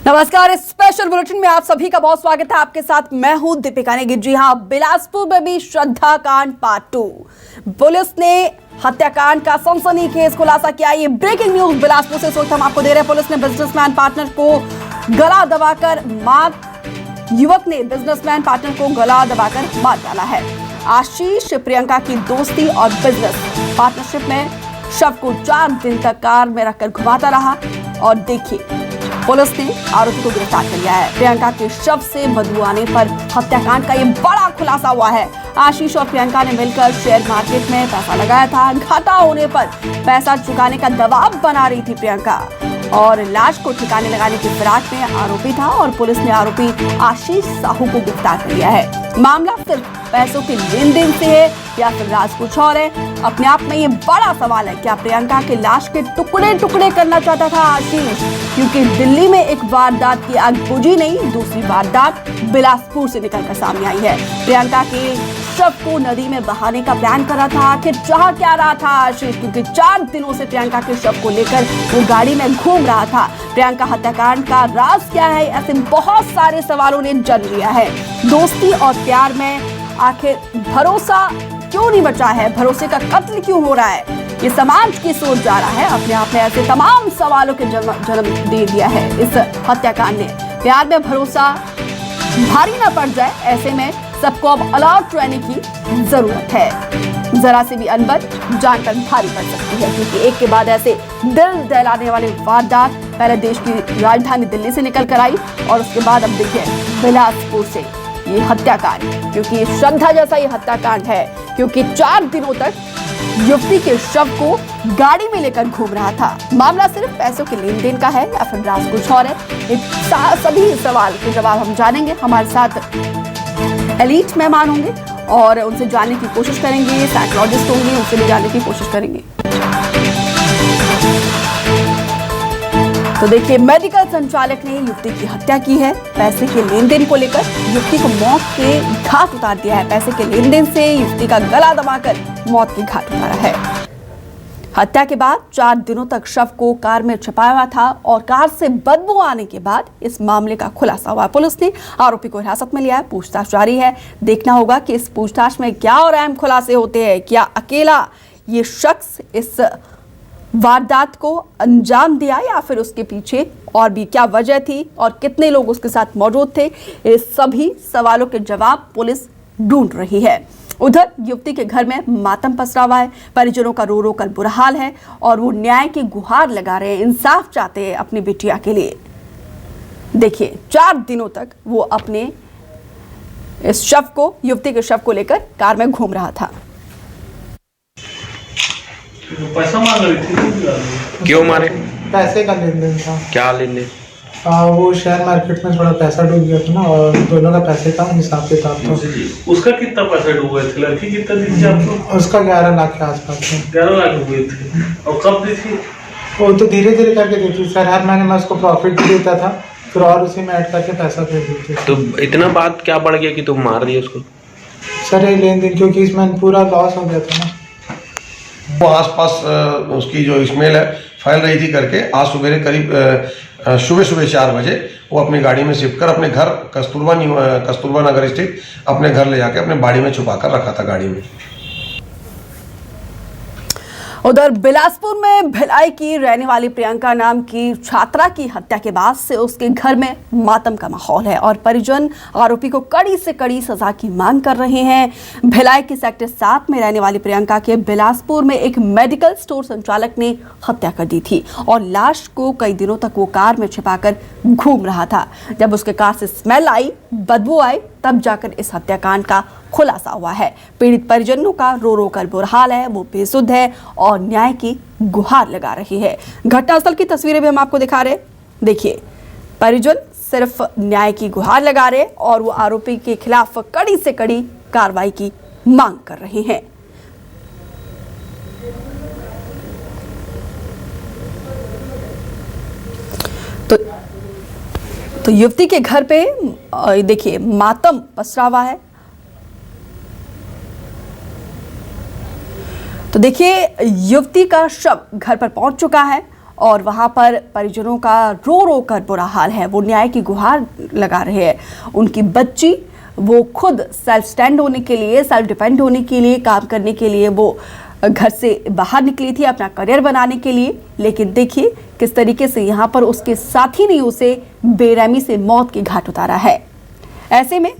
नमस्कार, इस special bulletin में आप सभी का बहुत स्वागत है। आपके साथ मैं हूं दीपिका नेगी। जी हां, बिलासपुर में भी श्रद्धा कांड पार्ट 2। पुलिस ने हत्याकांड का सनसनीखेज खुलासा किया। ये ब्रेकिंग न्यूज बिलासपुर से इस वक्त हम आपको दे रहे हैं। पुलिस ने बिजनेसमैन पार्टनर को गला दबाकर युवक ने बिजनेसमैन पार्टनर को गला दबाकर मार डाला है। आशीष प्रियंका की दोस्ती और बिजनेस पार्टनरशिप में शव को 4 दिन तक कार में रखकर घुमाता रहा और देखिए पुलिस ने आरोपी को गिरफ्तार कर लिया है। प्रियंका के शव से बदबू आने पर हत्याकांड का ये बड़ा खुलासा हुआ है। आशीष और प्रियंका ने मिलकर शेयर मार्केट में पैसा लगाया था। घाटा होने पर पैसा चुकाने का दबाव बना रही थी प्रियंका और लाश को ठिकाने लगाने की फिराक में आरोपी था और पुलिस ने आरोपी आशीष साहू को गिरफ्तार कर लिया है। मामला सिर्फ पैसों के लेन देन से है या फिर राज कुछ और है? अपने आप में ये बड़ा सवाल है। क्या प्रियंका के लाश के टुकड़े टुकड़े करना चाहता था आशीष? क्योंकि दिल्ली में एक वारदात की आग बुझी नहीं, दूसरी वारदात बिलासपुर से निकलकर सामने आई है। प्रियंका के शव को नदी में बहाने का प्लान कर रहा था। आखिर चाह क्या रहा था आशीष? क्योंकि 4 दिनों से प्रियंका के शव को लेकर वो गाड़ी में घूम रहा था। प्रियंका हत्याकांड का राज क्या है? ऐसे बहुत सारे सवालों ने जन्म लिया है। दोस्ती और प्यार में आखिर भरोसा क्यों नहीं बचा है? भरोसे का कत्ल क्यों हो रहा है? ये समाज की सोच जा रहा है। अपने आप में ऐसे तमाम सवालों के जन्म दे दिया है इस हत्याकांड ने। प्यार में भरोसा भारी ना पड़ जाए, ऐसे में सबको अब अलर्ट रहने की जरूरत है। जरा सी भी अनबन जान पर भारी पड़ सकती है, क्योंकि एक के बाद ऐसे दिल दहलाने वाले वारदात पहले देश की राजधानी दिल्ली से निकल कर आई और उसके बाद अब देखिए बिलासपुर से ये हत्याकांड, क्योंकि ये श्रद्धा जैसा ये हत्याकांड है। क्योंकि 4 दिनों तक युवती के शव को गाड़ी में लेकर घूम रहा था। मामला सिर्फ पैसों के लेन देन का है या फिर राज कुछ और है? सभी सवाल के जवाब हम जानेंगे। हमारे साथ एलीट मेहमान होंगे और उनसे जानने की कोशिश करेंगे। साइकोलॉजिस्ट होंगे, उनसे भी जानने की कोशिश करेंगे। तो देखिए, मेडिकल संचालक ने युवती की हत्या की है। पैसे के लेन देन को लेकर युवती को मौत के घाट उतार दिया है। पैसे के लेन देन से युवती का गला दबाकर मौत के घाट उतारा है। हत्या के बाद 4 दिनों तक शव को कार में छिपाया हुआ था और कार से बदबू आने के बाद इस मामले का खुलासा हुआ। पुलिस ने आरोपी को हिरासत में लिया है। पूछताछ जारी है। देखना होगा कि इस पूछताछ में क्या और अहम खुलासे होते हैं। क्या अकेला ये शख्स इस वारदात को अंजाम दिया या फिर उसके पीछे और भी क्या वजह थी और कितने लोग उसके साथ मौजूद थे? इस सभी सवालों के जवाब पुलिस ढूंढ रही है। उधर युवती के घर में मातम पसरा हुआ है। परिजनों का रो रो कर बुरा हाल है और वो न्याय की गुहार लगा रहे हैं, इंसाफ चाहते हैं अपनी बिटिया के लिए। देखिए, 4 दिनों तक वो अपने इस शव को, युवती के शव को लेकर कार में घूम रहा था। पैसा मांग रही थी। क्यों मारे? पैसे का लेन देन था। क्या लेन देन? वो शेयर मार्केट में थोड़ा पैसा डूब गया था ना, और दोनों का पैसे का हिसाब किताब था। उसका कितना पैसा डूब गए थे? लड़की कितना दी थी आपको? उसका 11 लाख के आसपास था। 11 लाख रुपए थे। और कब दी थी? वो तो धीरे धीरे करके देती सर। हर महीने मैं उसको प्रॉफिट भी देता था, फिर और उसी में ऐड करके पैसा दे देती। तो इतना बात क्या बढ़ गया कि तुम मार दिए उसको? सर ये लेन देन, क्योंकि इसमें पूरा लॉस हो गया था ना। वो आसपास उसकी जो स्मेल है फैल रही थी करके आज सुबह करीब सुबह 4 बजे वो अपनी गाड़ी में शिफ्ट कर अपने घर कस्तूरबा नगर स्थित अपने घर ले जाके अपने बाड़ी में छुपा कर रखा था गाड़ी में। उधर बिलासपुर में भिलाई की रहने वाली प्रियंका नाम की छात्रा की हत्या के बाद से उसके घर में मातम का माहौल है और परिजन आरोपी को कड़ी से कड़ी सजा की मांग कर रहे हैं। भिलाई की सेक्टर 7 में रहने वाली प्रियंका के बिलासपुर में एक मेडिकल स्टोर संचालक ने हत्या कर दी थी और लाश को कई दिनों तक वो कार में छिपाकर घूम रहा था। जब उसके कार से स्मेल आई, बदबू आई, तब जाकर इस हत्याकांड का खुलासा हुआ है। पीड़ित परिजनों का रो रो कर बुरा हाल है, वो बेसुध है और न्याय की गुहार लगा रही है। घटनास्थल की तस्वीरें भी हम आपको दिखा रहे। देखिए, परिजन सिर्फ न्याय की गुहार लगा रहे और वो आरोपी के खिलाफ कड़ी से कड़ी कार्रवाई की मांग कर रहे हैं। तो युवती के घर पे देखिए मातम पसरा हुआ है। तो देखिए, युवती का शव घर पर पहुंच चुका है और वहां पर परिजनों का रो रो कर बुरा हाल है। वो न्याय की गुहार लगा रहे हैं। उनकी बच्ची वो खुद सेल्फ स्टैंड होने के लिए, सेल्फ डिपेंड होने के लिए, काम करने के लिए वो घर से बाहर निकली थी अपना करियर बनाने के लिए। लेकिन देखिए किस तरीके से यहाँ पर उसके साथी ने उसे बेरहमी से मौत के घाट उतारा है। ऐसे में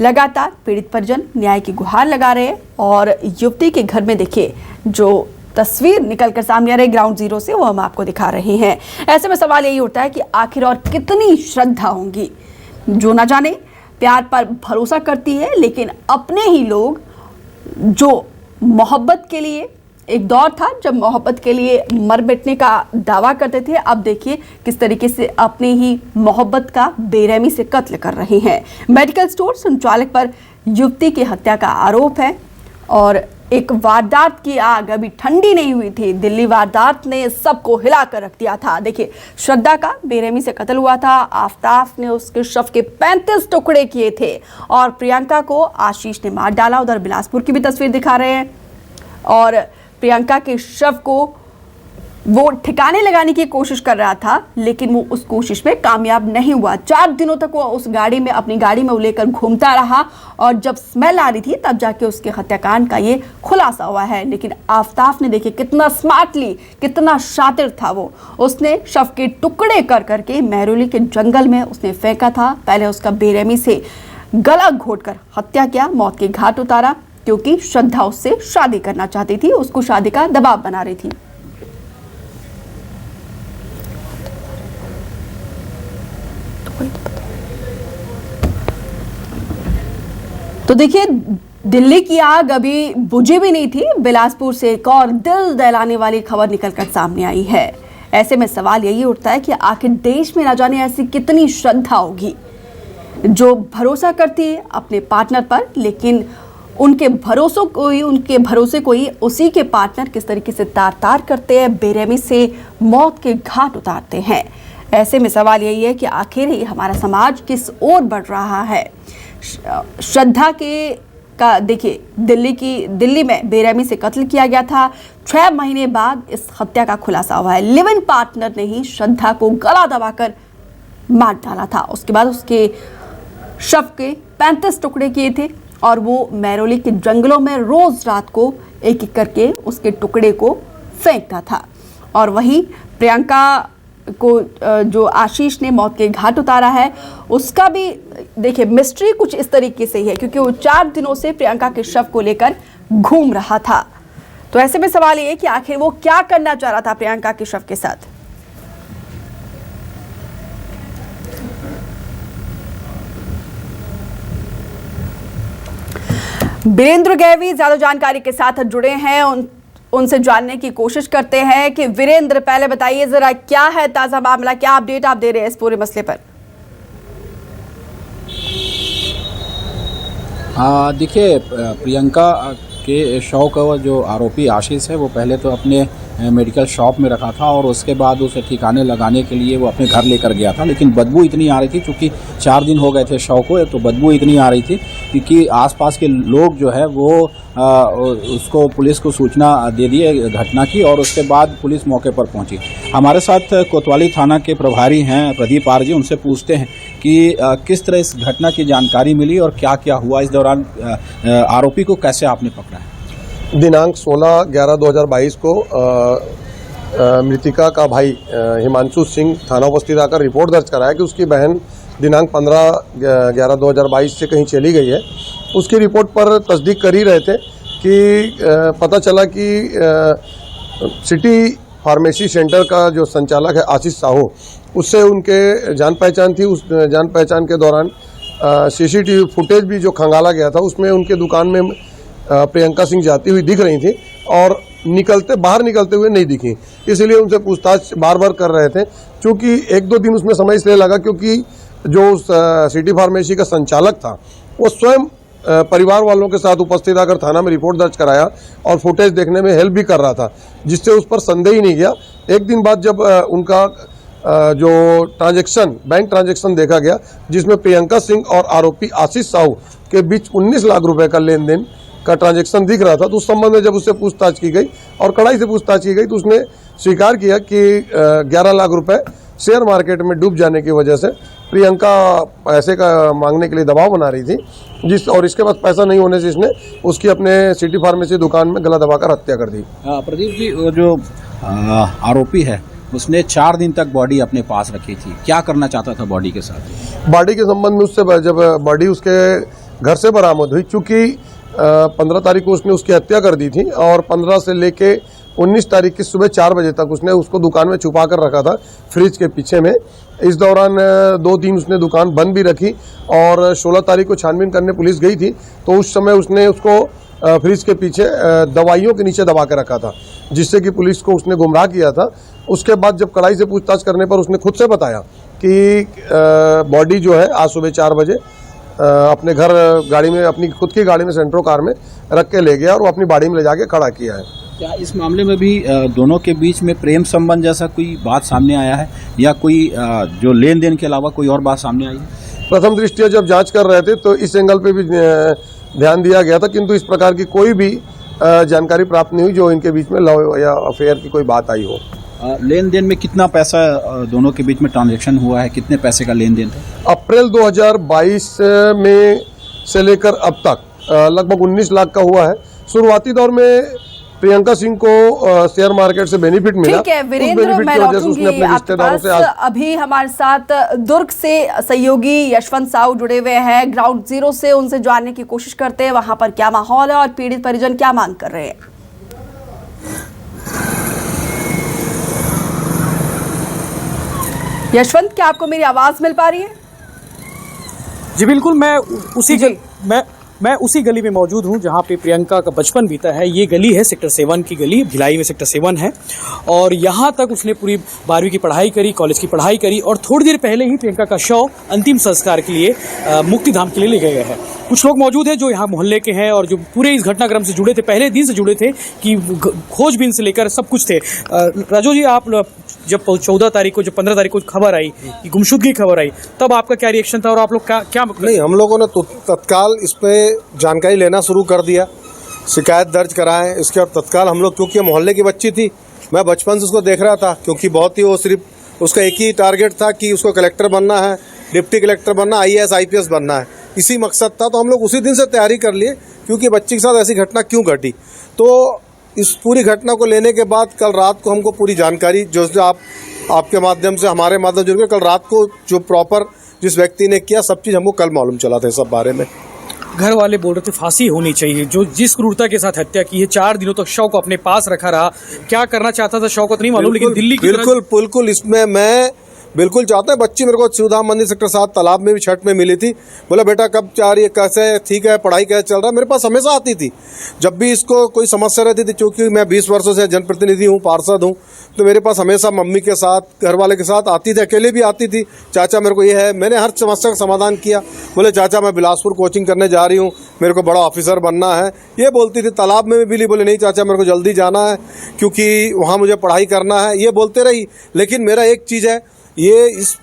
लगातार पीड़ित परिजन न्याय की गुहार लगा रहे हैं और युवती के घर में देखिए जो तस्वीर निकलकर सामने आ रही ग्राउंड जीरो से, वो हम आपको दिखा रहे हैं। ऐसे में सवाल यही उठता है कि आखिर और कितनी श्रद्धा होंगी जो न जाने प्यार पर भरोसा करती है, लेकिन अपने ही लोग जो मोहब्बत के लिए, एक दौर था जब मोहब्बत के लिए मर मिटने का दावा करते थे, अब देखिए किस तरीके से अपनी ही मोहब्बत का बेरहमी से कत्ल कर रहे हैं। मेडिकल स्टोर संचालक पर युवती की हत्या का आरोप है और एक वारदात की आग अभी ठंडी नहीं हुई थी। दिल्ली वारदात ने सबको हिला कर रख दिया था। देखिए श्रद्धा का बेरहमी से कत्ल हुआ था। आफताब ने उसके शव के 35 टुकड़े किए थे और प्रियंका को आशीष ने मार डाला। उधर बिलासपुर की भी तस्वीर दिखा रहे हैं और प्रियंका के शव को वो ठिकाने लगाने की कोशिश कर रहा था, लेकिन वो उस कोशिश में कामयाब नहीं हुआ। 4 दिनों तक वो उस गाड़ी में, अपनी गाड़ी में लेकर घूमता रहा और जब स्मेल आ रही थी तब जाके उसके हत्याकांड का ये खुलासा हुआ है। लेकिन आफताब ने देखिए कितना स्मार्टली, कितना शातिर था वो, उसने शव के टुकड़े कर करके महरौली के जंगल में उसने फेंका था। पहले उसका बेरहमी से गला घोटकर हत्या किया, मौत के घाट उतारा, क्योंकि श्रद्धा उससे शादी करना चाहती थी, उसको शादी का दबाव बना रही थी। तो देखिए दिल्ली की आग अभी बुझी भी नहीं थी। बिलासपुर से एक और दिल दहलाने वाली खबर निकलकर सामने आई है। ऐसे में सवाल यही उठता है कि आखिर देश में न जाने ऐसी कितनी श्रद्धा होगी जो भरोसा करती है अपने पार्टनर पर, लेकिन उनके भरोसे को ही उसी के पार्टनर किस तरीके से तार तार करते हैं, बेरहमी से मौत के घाट उतारते हैं। ऐसे में सवाल यही है कि आखिर ही हमारा समाज किस ओर बढ़ रहा है। श्रद्धा का देखिए दिल्ली में बेरहमी से कत्ल किया गया था। 6 महीने बाद इस हत्या का खुलासा हुआ है। लिव इन पार्टनर ने ही श्रद्धा को गला दबाकर मार डाला था। उसके बाद उसके शव के 35 टुकड़े किए थे और वो महरौली के जंगलों में रोज रात को एक एक करके उसके टुकड़े को फेंकता था। और वहीं प्रियंका को जो आशीष ने मौत के घाट उतारा है, उसका भी देखिए मिस्ट्री कुछ इस तरीके से ही है, क्योंकि वो 4 दिनों से प्रियंका के शव को लेकर घूम रहा था। तो ऐसे में सवाल ये है कि आखिर वो क्या करना चाह रहा था प्रियंका के शव के साथ। वीरेंद्र गैवी ज्यादा जानकारी के साथ जुड़े हैं, उनसे जानने की कोशिश करते हैं कि वीरेंद्र पहले बताइए जरा क्या है ताजा मामला, क्या अपडेट आप दे रहे हैं इस पूरे मसले पर। देखिए प्रियंका के शव का जो आरोपी आशीष है वो पहले तो अपने मेडिकल शॉप में रखा था और उसके बाद उसे ठिकाने लगाने के लिए वो अपने घर लेकर गया था। लेकिन बदबू इतनी आ रही थी, क्योंकि 4 दिन हो गए थे शव को, तो बदबू इतनी आ रही थी क्योंकि आसपास के लोग जो है वो उसको पुलिस को सूचना दे दिए घटना की और उसके बाद पुलिस मौके पर पहुंची। हमारे साथ कोतवाली थाना के प्रभारी हैं प्रदीप आर जी, उनसे पूछते हैं कि किस तरह इस घटना की जानकारी मिली और क्या क्या हुआ इस दौरान, आरोपी को कैसे आपने पकड़ा है। दिनांक 16/11/2022 को मृतिका का भाई हिमांशु सिंह थाना उपस्थित आकर रिपोर्ट दर्ज कराया कि उसकी बहन दिनांक 15/11/2022 से कहीं चली गई है। उसकी रिपोर्ट पर तस्दीक कर ही रहे थे कि पता चला कि सिटी फार्मेसी सेंटर का जो संचालक है आशीष साहू, उससे उनके जान पहचान थी। उस जान पहचान के दौरान CCTV फुटेज भी जो खंगाला गया था उसमें उनके दुकान में प्रियंका सिंह जाती हुई दिख रही थी और बाहर निकलते हुए नहीं दिखी। इसलिए उनसे पूछताछ बार बार कर रहे थे। चूँकि 1-2 दिन उसमें समय इसलिए लगा क्योंकि जो उस सिटी फार्मेसी का संचालक था वो स्वयं परिवार वालों के साथ उपस्थित आकर थाना में रिपोर्ट दर्ज कराया और फुटेज देखने में हेल्प भी कर रहा था, जिससे उस पर संदेह ही नहीं गया। 1 दिन बाद जब उनका जो बैंक ट्रांजैक्शन देखा गया, जिसमें प्रियंका सिंह और आरोपी आशीष साहू के बीच 19 लाख रुपए का लेन देन का ट्रांजैक्शन दिख रहा था। तो उस संबंध में जब उससे पूछताछ की गई और कड़ाई से पूछताछ की गई तो उसने स्वीकार किया कि 11 लाख रुपए शेयर मार्केट में डूब जाने की वजह से प्रियंका पैसे का मांगने के लिए दबाव बना रही थी, और इसके बाद पैसा नहीं होने से इसने उसकी अपने सिटी फार्मेसी दुकान में गला दबाकर हत्या कर दी। प्रदीप जी, वो जो आरोपी है उसने 4 दिन तक बॉडी अपने पास रखी थी, क्या करना चाहता था बॉडी के साथ? बॉडी के संबंध में उससे जब बॉडी उसके घर से बरामद हुई, चूंकि 15 तारीख को उसने उसकी हत्या कर दी थी और 15 से लेके 19 तारीख की सुबह 4 बजे तक उसने उसको दुकान में छुपा कर रखा था फ्रिज के पीछे में। इस दौरान 2 दिन उसने दुकान बंद भी रखी और 16 तारीख को छानबीन करने पुलिस गई थी तो उस समय उसने उसको फ्रिज के पीछे दवाइयों के नीचे दबा के रखा था, जिससे कि पुलिस को उसने गुमराह किया था। उसके बाद जब कड़ाई से पूछताछ करने पर उसने खुद से बताया कि बॉडी जो है आज सुबह 4 बजे अपने घर गाड़ी में, अपनी खुद की गाड़ी में, सेंट्रो कार में रख के ले गया और वो अपनी बाड़ी में ले जाके खड़ा किया है। क्या इस मामले में भी दोनों के बीच में प्रेम संबंध जैसा कोई बात सामने आया है या कोई जो लेन देन के अलावा कोई और बात सामने आई है? प्रथम दृष्टया जब जांच कर रहे थे तो इस एंगल पे भी ध्यान दिया गया था, किंतु इस प्रकार की कोई भी जानकारी प्राप्त नहीं हुई जो इनके बीच में लव या अफेयर की कोई बात आई हो। लेन देन में कितना पैसा दोनों के बीच में ट्रांजैक्शन हुआ है, कितने पैसे का लेन देन था? अप्रैल 2022 में से लेकर अब तक लगभग 19 लाख का हुआ है। शुरुआती दौर में प्रियंका सिंह को शेयर मार्केट से बेनिफिट मिला। ठीक है वीरेंद्र, मैं लौटूंगी आपके पास। अभी हमारे साथ दुर्ग से सहयोगी यशवंत साहू जुड़े हुए हैं, ग्राउंड जीरो से, उनसे जानने की कोशिश करते हैं वहां पर क्या माहौल है और पीड़ित परिजन क्या मांग कर रहे हैं। यशवंत, क्या आपको मेरी आवाज मिल पा रही है? जी बिल्कुल, मैं उसी गली में मौजूद हूँ जहाँ पे प्रियंका का बचपन बीता है। ये गली है सेक्टर 7 की गली, भिलाई में सेक्टर 7 है और यहाँ तक उसने पूरी 12वीं की पढ़ाई करी, कॉलेज की पढ़ाई करी और थोड़ी देर पहले ही प्रियंका का शव अंतिम संस्कार के लिए मुक्तिधाम के लिए ले गए हैं। कुछ लोग मौजूद हैं जो यहाँ मोहल्ले के हैं और जो पूरे इस घटनाक्रम से जुड़े थे, पहले दिन से जुड़े थे कि खोजबीन से लेकर सब कुछ थे। राजू जी, आप जब 14 तारीख को, जब 15 तारीख को खबर आई कि गुमशुदगी खबर आई, तब आपका क्या रिएक्शन था और आप लोग क्या नहीं, हम लोगों ने तो तत्काल इस पे जानकारी लेना शुरू कर दिया, शिकायत दर्ज कराएं। इसके बाद तत्काल हम लोग, क्योंकि मोहल्ले की बच्ची थी, मैं बचपन से उसको देख रहा था, क्योंकि बहुत ही वो सिर्फ उसका एक ही टारगेट था कि उसको कलेक्टर बनना है, डिप्टी कलेक्टर बनना, IAS IPS बनना है, इसी मकसद था। तो हम लोग उसी दिन से तैयारी कर लिए, क्योंकि बच्ची के साथ ऐसी घटना क्यों घटी। तो इस पूरी घटना को लेने के बाद कल रात को हमको पूरी जानकारी, जो आपके माध्यम से, हमारे माध्यम से, कल रात को जो प्रॉपर जिस व्यक्ति ने किया, सब चीज़ हमको कल मालूम चला था सब बारे में। घर वाले बोल रहे थे फांसी होनी चाहिए, जो जिस क्रूरता के साथ हत्या की है, 4 दिनों तक शव को अपने पास रखा रहा। क्या करना चाहता था शव को तो नहीं मालूम, लेकिन दिल्ली की बिल्कुल इसमें मैं बिल्कुल चाहता है। बच्ची मेरे को शिवधाम मंदिर सेक्टर 7 तालाब में भी छठ में मिली थी। बोला बेटा कब जा रही है, कैसे, ठीक है, पढ़ाई कैसे चल रहा है। मेरे पास हमेशा आती थी जब भी इसको कोई समस्या रहती थी, क्योंकि मैं 20 वर्षों से जनप्रतिनिधि हूँ, पार्षद हूँ, तो मेरे पास हमेशा मम्मी के साथ, घर वाले के साथ आती थी, अकेले भी आती थी। चाचा मेरे को ये है, मैंने हर समस्या का समाधान किया। बोले चाचा मैं बिलासपुर कोचिंग करने जा रही हूँ, मेरे को बड़ा ऑफिसर बनना है, ये बोलती थी। तालाब में भी मिली, बोले नहीं चाचा मेरे को जल्दी जाना है क्योंकि वहाँ मुझे पढ़ाई करना है, ये बोलते रही। लेकिन मेरा एक चीज़ है, ये इस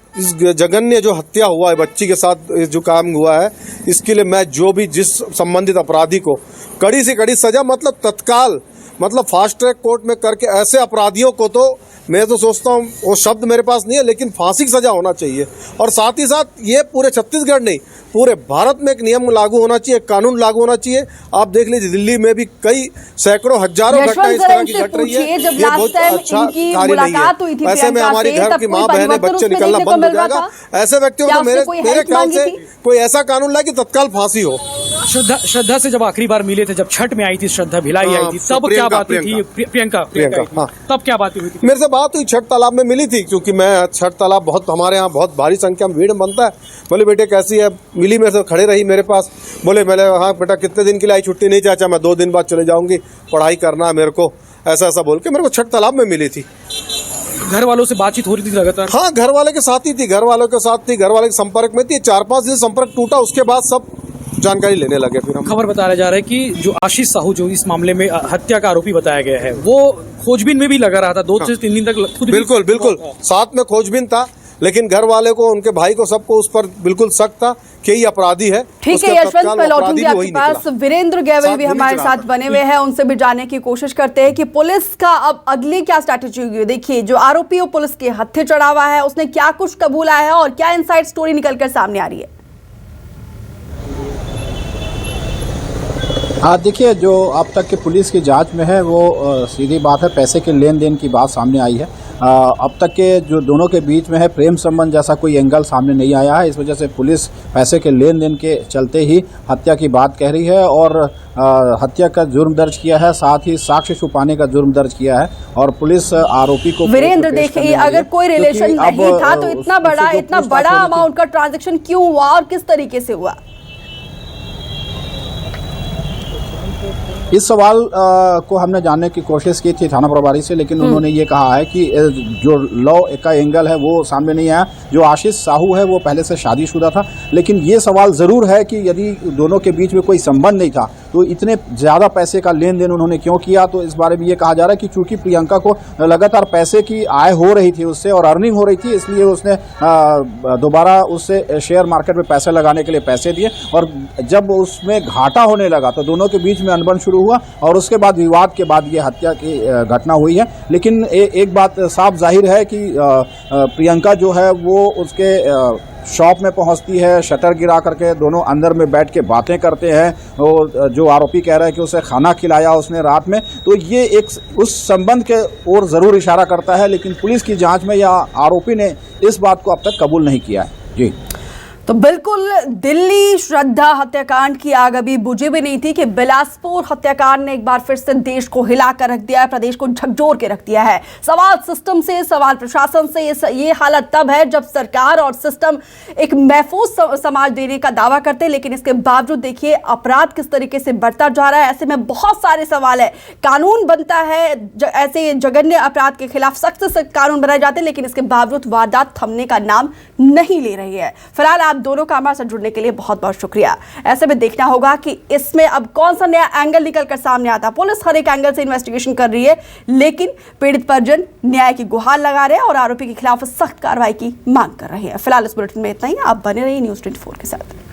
जघन्य जो हत्या हुआ है बच्ची के साथ, जो काम हुआ है, इसके लिए मैं जो भी जिस संबंधित अपराधी को कड़ी से कड़ी सजा, मतलब तत्काल, मतलब फास्ट ट्रैक कोर्ट में करके ऐसे अपराधियों को, तो मैं तो सोचता हूँ वो शब्द मेरे पास नहीं है, लेकिन फांसी की सजा होना चाहिए। और साथ ही साथ ये पूरे छत्तीसगढ़ नहीं, पूरे भारत में एक नियम लागू होना चाहिए, एक कानून लागू होना चाहिए। आप देख लीजिए दिल्ली में भी कई सैकड़ों हजारों घटनाएं इस तरह की घट रही है। ये बहुत अच्छा कार्य नहीं है। ऐसे में हमारी घर की माँ बहनें, बच्चे निकलना बंद हो जाएगा। ऐसे व्यक्तियों को मेरे ख्याल से कोई ऐसा कानून लाए कि तत्काल फांसी हो। श्रद्धा से जब आखिरी बार मिले थे, जब छठ में आई थी श्रद्धा, भिलाई आई थी, तब क्या बात हुई थी? प्रियंका, तब क्या बात हुई थी? मेरे से बात हुई, छठ तालाब में मिली थी, क्योंकि मैं छठ तालाब बहुत, हमारे यहाँ बहुत भारी संख्या में भीड़ बनता है। बोले बेटे कैसी है, मिली, मेरे से खड़े रही मेरे पास। बोले मैंने, हाँ बेटा कितने दिन के लिए आई? छुट्टी नहीं चाचा, मैं 2 दिन बाद चले जाऊंगी, पढ़ाई करना है मेरे को, ऐसा बोल के मेरे को छठ तालाब में मिली थी। घर वालों से बातचीत हो रही थी लगातार? हाँ, घर वाले के साथ ही थी, घर वालों के साथ थी, घर वाले के संपर्क में थी। 4-5 दिन संपर्क टूटा, उसके बाद सब जानकारी लेने लगे। फिर हम खबर बताया जा रहा है कि जो आशीष साहू, जो इस मामले में हत्या का आरोपी बताया गया है, वो खोजबीन में भी लगा रहा था 2 से 3 दिन तक खुद। बिल्कुल साथ में खोजबीन था, लेकिन घर वाले को, उनके भाई को, सबको उस पर बिल्कुल शक था कि ये अपराधी है। ठीक है यशवंत, मैं लौटूंगी आपके पास। वीरेंद्र गैवल भी हमारे साथ बने हुए हैं, उनसे भी जानने की कोशिश करते हैं कि पुलिस का अब अगली क्या स्ट्रैटेजी होगी। देखिए, जो आरोपी पुलिस के हत्थे चढ़ा हुआ है, उसने क्या कुछ कबूला है और क्या इनसाइड स्टोरी निकलकर सामने आ रही है। हाँ, देखिए, जो अब तक की पुलिस की जांच में है वो सीधी बात है, पैसे के लेन देन की बात सामने आई है। अब तक के जो दोनों के बीच में है प्रेम संबंध जैसा कोई एंगल सामने नहीं आया है। इस वजह से पुलिस पैसे के लेन देन के चलते ही हत्या की बात कह रही है और हत्या का जुर्म दर्ज किया है, साथ ही साक्ष्य छुपाने का जुर्म दर्ज किया है और पुलिस आरोपी को। वीरेंद्र, देखिए, अगर कोई रिलेशन नहीं था तो इतना बड़ा अमाउंट का ट्रांजेक्शन क्यों हुआ और किस तरीके से हुआ? इस सवाल को हमने जानने की कोशिश की थी थाना प्रभारी से, लेकिन उन्होंने ये कहा है कि जो लॉ का एंगल है वो सामने नहीं आया। जो आशीष साहू है वो पहले से शादीशुदा था, लेकिन ये सवाल ज़रूर है कि यदि दोनों के बीच में कोई संबंध नहीं था तो इतने ज़्यादा पैसे का लेन देन उन्होंने क्यों किया। तो इस बारे में ये कहा जा रहा है कि चूंकि प्रियंका को लगातार पैसे की आय हो रही थी उससे और अर्निंग हो रही थी, इसलिए उसने दोबारा उससे शेयर मार्केट में पैसे लगाने के लिए पैसे दिए और जब उसमें घाटा होने लगा तो दोनों के बीच में अनबन शुरू हुआ और उसके बाद विवाद के बाद ये हत्या की घटना हुई है। लेकिन एक बात साफ जाहिर है कि प्रियंका जो है वो उसके शॉप में पहुंचती है, शटर गिरा करके दोनों अंदर में बैठ के बातें करते हैं और जो आरोपी कह रहा है कि उसे खाना खिलाया उसने रात में, तो ये एक उस संबंध के ओर ज़रूर इशारा करता है। लेकिन पुलिस की जांच में या आरोपी ने इस बात को अब तक कबूल नहीं किया है। जी, तो बिल्कुल दिल्ली श्रद्धा हत्याकांड की आग अभी बुझी भी नहीं थी कि बिलासपुर हत्याकांड ने एक बार फिर से देश को हिला कर रख दिया है, प्रदेश को झकझोर के रख दिया है। सवाल सिस्टम से, सवाल प्रशासन से। ये हालत तब है जब सरकार और सिस्टम एक महफूज समाज देने का दावा करते हैं, लेकिन इसके बावजूद देखिए अपराध किस तरीके से बढ़ता जा रहा है। ऐसे में बहुत सारे सवाल है। कानून बनता है, ऐसे जघन्य अपराध के खिलाफ सख्त से सख्त कानून बनाए जाते हैं, लेकिन इसके बावजूद वारदात थमने का नाम नहीं ले रही है। फिलहाल आप दोनों का हमारे साथ जुड़ने के लिए बहुत बहुत शुक्रिया। ऐसे में देखना होगा कि इसमें अब कौन सा नया एंगल निकलकर सामने आता है। पुलिस हर एक एंगल से इन्वेस्टिगेशन कर रही है, लेकिन पीड़ित परिजन न्याय की गुहार लगा रहे हैं और आरोपी के खिलाफ सख्त कार्रवाई की मांग कर रहे हैं। फिलहाल इस बुलेटिन में इतना ही। आप बने रहिए न्यूज़ 24 के साथ।